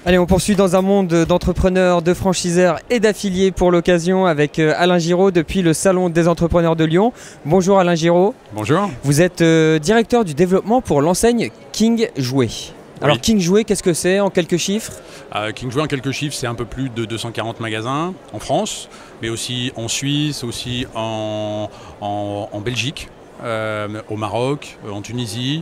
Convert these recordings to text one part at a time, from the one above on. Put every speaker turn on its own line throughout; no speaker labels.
Allez, on poursuit dans un monde d'entrepreneurs, de franchiseurs et d'affiliés pour l'occasion avec Alain Giraud depuis le Salon des entrepreneurs de Lyon. Bonjour Alain Giraud.
Bonjour.
Vous êtes directeur du développement pour l'enseigne King Jouet. Alors King Jouet, qu'est-ce que c'est en quelques chiffres?
King Jouet en quelques chiffres, c'est un peu plus de 240 magasins en France, mais aussi en Suisse, aussi en Belgique. Au Maroc, en Tunisie,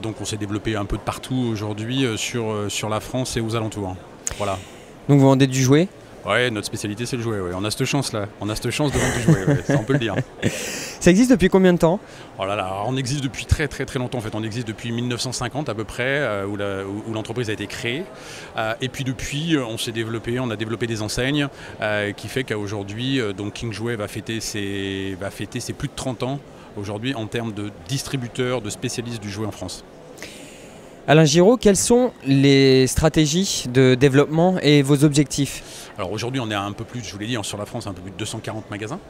donc on s'est développé un peu de partout aujourd'hui sur la France et aux alentours. Voilà.
Donc vous vendez du jouet?
Ouais, notre spécialité c'est le jouet, ouais. On a cette chance-là, on a cette chance de vendre du jouet, ouais. Ça, on peut le dire.
Ça existe depuis combien de temps?
Oh là là, on existe depuis très longtemps en fait, on existe depuis 1950 à peu près, où l'entreprise a été créée. Et puis depuis, on s'est développé, on a développé des enseignes, qui fait qu'aujourd'hui, donc King Jouet va fêter ses plus de 30 ans aujourd'hui en termes de distributeurs, de spécialistes du jouet en France.
Alain Giraud, quelles sont les stratégies de développement et vos objectifs?
Alors aujourd'hui, on est un peu plus, je vous l'ai dit, sur la France, un peu plus de 240 magasins.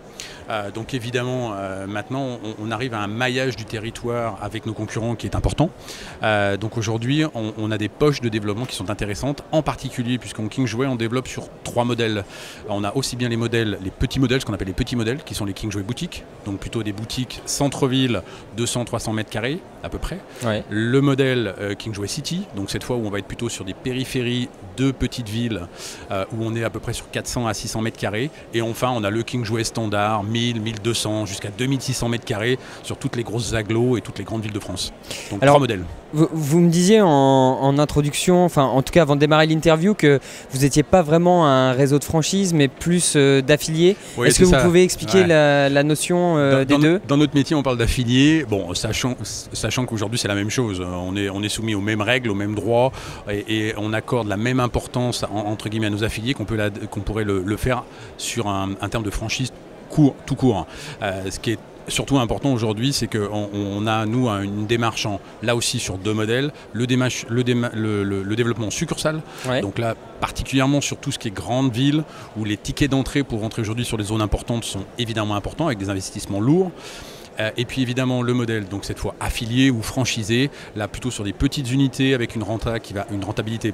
Donc évidemment, maintenant, on arrive à un maillage du territoire avec nos concurrents qui est important. Donc aujourd'hui, on a des poches de développement qui sont intéressantes, en particulier puisqu'en King Jouet, on développe sur 3 modèles. On a aussi bien les petits modèles, ce qu'on appelle les petits modèles, qui sont les King Jouet boutiques, donc plutôt des boutiques centre-ville, 200-300 mètres carrés à peu près. Ouais. Le modèle King Jouet City, donc cette fois où on va être plutôt sur des périphéries de petites villes, où on est à peu près sur 400 à 600 mètres carrés. Et enfin, on a le King Jouet standard, 1000, 1200, jusqu'à 2600 mètres carrés sur toutes les grosses agglos et toutes les grandes villes de France. Donc alors, 3 modèles.
Vous me disiez en introduction, enfin en tout cas avant de démarrer l'interview, que vous n'étiez pas vraiment un réseau de franchise, mais plus d'affiliés. Oui, est-ce que vous pouvez expliquer la notion des deux? Dans
notre métier, on parle d'affiliés, bon, sachant qu'aujourd'hui c'est la même chose. On est soumis aux mêmes règles, aux mêmes droits, et on accorde la même importance entre guillemets à nos affiliés qu'on pourrait le faire sur un terme de franchise tout court. Ce qui est surtout important aujourd'hui, c'est qu'on a, nous, une démarche là aussi sur 2 modèles, le développement en succursale, ouais. Donc là, particulièrement sur tout ce qui est grande ville, où les tickets d'entrée pour rentrer aujourd'hui sur les zones importantes sont évidemment importants, avec des investissements lourds. Et puis évidemment le modèle, donc cette fois affilié ou franchisé, là plutôt sur des petites unités avec une rentabilité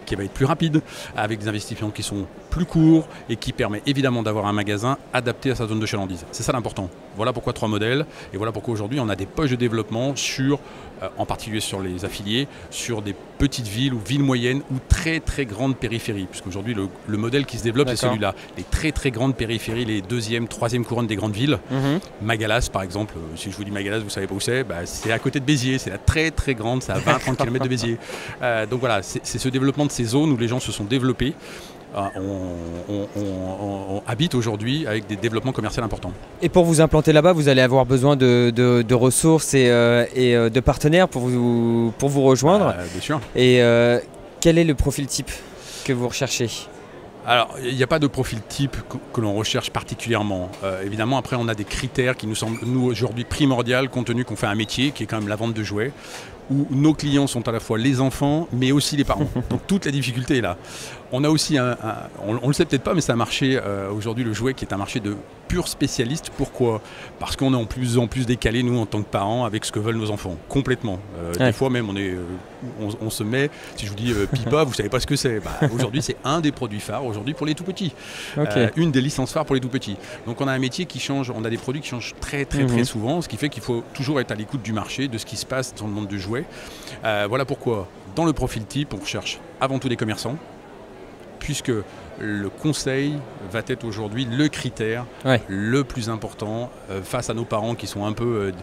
qui va être plus rapide, avec des investissements qui sont plus courts et qui permet évidemment d'avoir un magasin adapté à sa zone de chalandise. C'est ça l'important. Voilà pourquoi 3 modèles et voilà pourquoi aujourd'hui on a des poches de développement en particulier sur les affiliés, sur des petites villes ou villes moyennes ou très grandes périphéries. Puisqu'aujourd'hui le modèle qui se développe, c'est celui-là. Les très grandes périphéries, les 2e, 3e couronnes des grandes villes. Magalas par exemple. Si je vous dis Magalas, vous ne savez pas où c'est, c'est à côté de Béziers, c'est la très grande, c'est à 20-30 km de Béziers. Donc voilà, c'est ce développement de ces zones où les gens se sont développés. On habite aujourd'hui avec des développements commerciaux importants.
Et pour vous implanter là-bas, vous allez avoir besoin de ressources et de partenaires pour vous rejoindre.
Bien sûr. Et
quel est le profil type que vous recherchez ?
Alors, il n'y a pas de profil type que l'on recherche particulièrement. Évidemment, après, on a des critères qui nous semblent, nous, aujourd'hui, primordiaux, compte tenu qu'on fait un métier qui est quand même la vente de jouets, où nos clients sont à la fois les enfants, mais aussi les parents. Donc, toute la difficulté est là. On a aussi on ne le sait peut-être pas, mais c'est un marché, aujourd'hui, le jouet, qui est un marché de purs spécialistes. Pourquoi ? Parce qu'on est en plus en plus décalé, nous, en tant que parents, avec ce que veulent nos enfants. Complètement. Ouais. Des fois, même, on se met, si je vous dis Pipa, vous ne savez pas ce que c'est. Aujourd'hui, c'est un des produits phares aujourd'hui pour les tout petits. Okay. Une des licences phares pour les tout petits. Donc, on a un métier qui change, on a des produits qui changent très souvent, ce qui fait qu'il faut toujours être à l'écoute du marché, de ce qui se passe dans le monde du jouet. Voilà pourquoi, dans le profil type, on recherche avant tout des commerçants, puisque le conseil va être aujourd'hui le critère le plus important face à nos parents qui sont un peu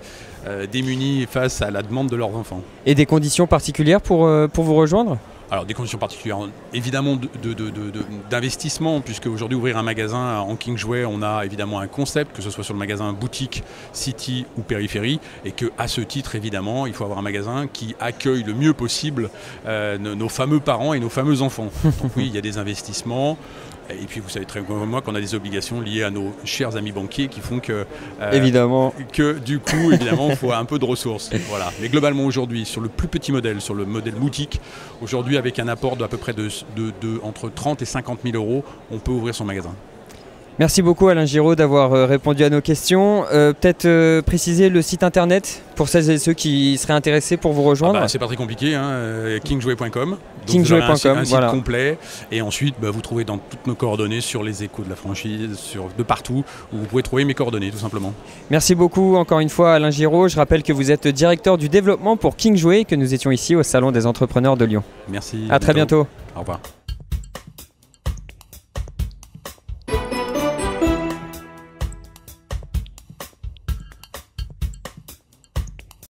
démunis face à la demande de leurs enfants.
Et des conditions particulières pour vous rejoindre ?
Alors des conditions particulières, évidemment d'investissement, puisque aujourd'hui ouvrir un magasin en King Jouet, on a évidemment un concept, que ce soit sur le magasin boutique, city ou périphérie, et qu'à ce titre évidemment il faut avoir un magasin qui accueille le mieux possible nos fameux parents et nos fameux enfants. Donc oui, il y a des investissements. Et puis vous savez très bien comme moi qu'on a des obligations liées à nos chers amis banquiers qui font que du coup évidemment il faut un peu de ressources. Voilà. Mais globalement aujourd'hui sur le plus petit modèle, sur le modèle boutique, aujourd'hui avec un apport d'à peu près entre 30 et 50 000 euros, on peut ouvrir son magasin.
Merci beaucoup Alain Giraud d'avoir répondu à nos questions. Peut-être préciser le site internet pour celles et ceux qui seraient intéressés pour vous rejoindre.
C'est pas très compliqué, kingjoy.com.
Kingjoy.com,
un site complet. Et ensuite, vous trouvez dans toutes nos coordonnées sur les échos de la franchise, de partout, où vous pouvez trouver mes coordonnées tout simplement.
Merci beaucoup encore une fois Alain Giraud. Je rappelle que vous êtes directeur du développement pour Kingjoy, que nous étions ici au Salon des entrepreneurs de Lyon.
Merci.
À très bientôt.
Au revoir.